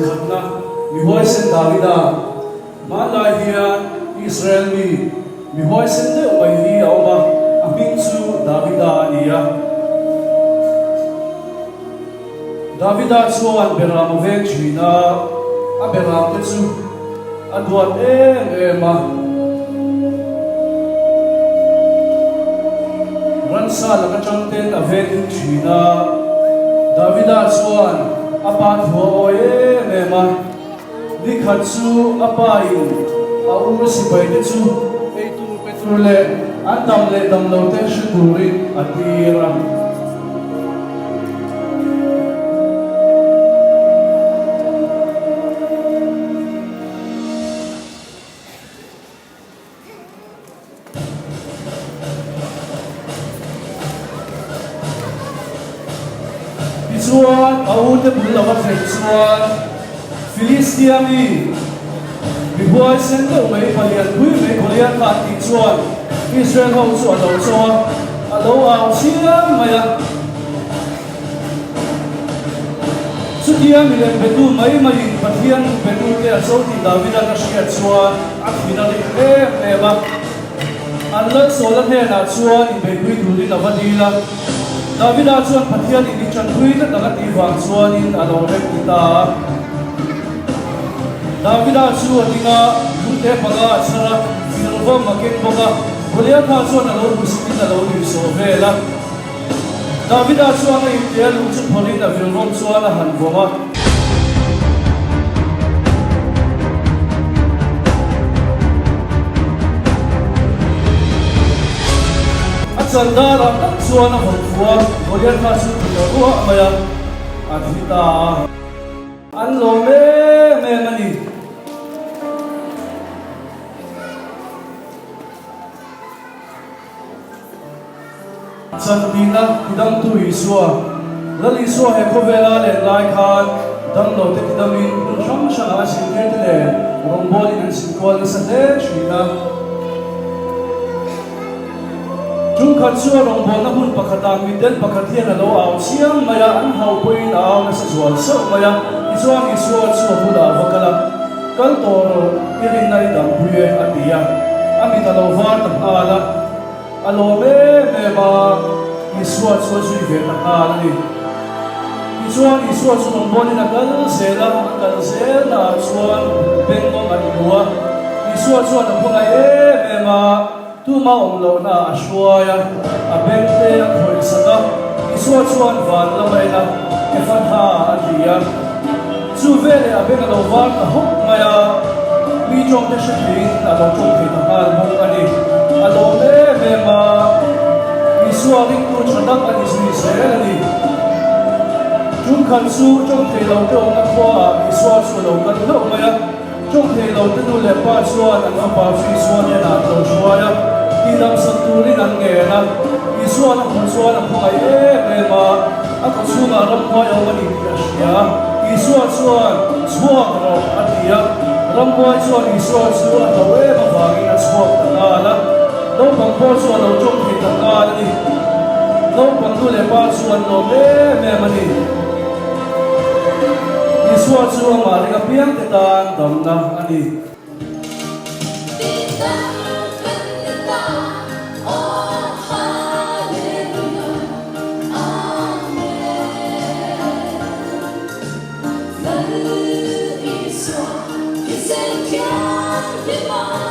khatna mi hoi sen Davida ma lai hian Israel mi hoi sen de oi hi awma aming chu Davida ania Davida chuan beram ve thina a beram te chu aduan ema ransa laka changten aven thina Davida chuan apa thuo ema dikhat chu apa in a si bai te chu eitu petrole andam le dam lo te shukuri atira Chuan aute bullawa thei chuan Philistia mi huai sen lo mai palian hui mai palian ka ti chuan Israel ho chu alo chuan alo au chiam maya chutia mi len betu mai pathian betu te so ti Davida ka shia chuan akhina le eba Allah sola the na chuan in be hui du ni lavadila Davida chuan pathian in chan hui na daga ti wang chuan in alo rek kita Davida chuan dinga lute paga chara filva maket boga bolia tha chuan alo busin alo ni so vela Davida chuan in tel chu pholi na vilrom chuan han boma Sandara chuan a hokwa bolia tha chu ro maya athita an lo me mani Sandina kidam tu iswa lali iswa he khovela le lai khan dam lo te kidamin sham shanga sinket le rombol in sinkol sa de shina Trung khat chuan rombol na hun pakhatang midel pakhathian alo aw siam maya an hau poin aw na sa zual so maya ichuan iswa chu hula vakala kal toro irin nai dam buye atia ami talo var ta ala alo me ma iswa chu zui ve ta ala ni ichuan iswa chu rombol na kal zela chuan bengo an nuwa iswa chuan a phunga ma tu ma lo na ashwaya abente khoi sada iswa chuan van la mai na ke fatha adia chu vele abena lo van ta hok maya mi chong te shithin ta lo chong te ta hal mong ani alo me ma iswa ring tu chadak ani sui se ani chung khan su chong te lo te ong khwa iswa chu lo kan lo maya chong te lo te nu le pa chuan an pa fi chuan ya na to chuaya Idam saturi nan ngena Iswa na khonswa na phai ma aka chunga ram khoi awani asya Iswa chuan chuak ro atia ram khoi chuan iswa chuan to ma wangi na chuak tanala lo bang bo chuan lo chong thi tanala ni lo bang tu le pa chuan lo me mani Iswa chuan ma ringa piang te tan dam na ani Sen kan bli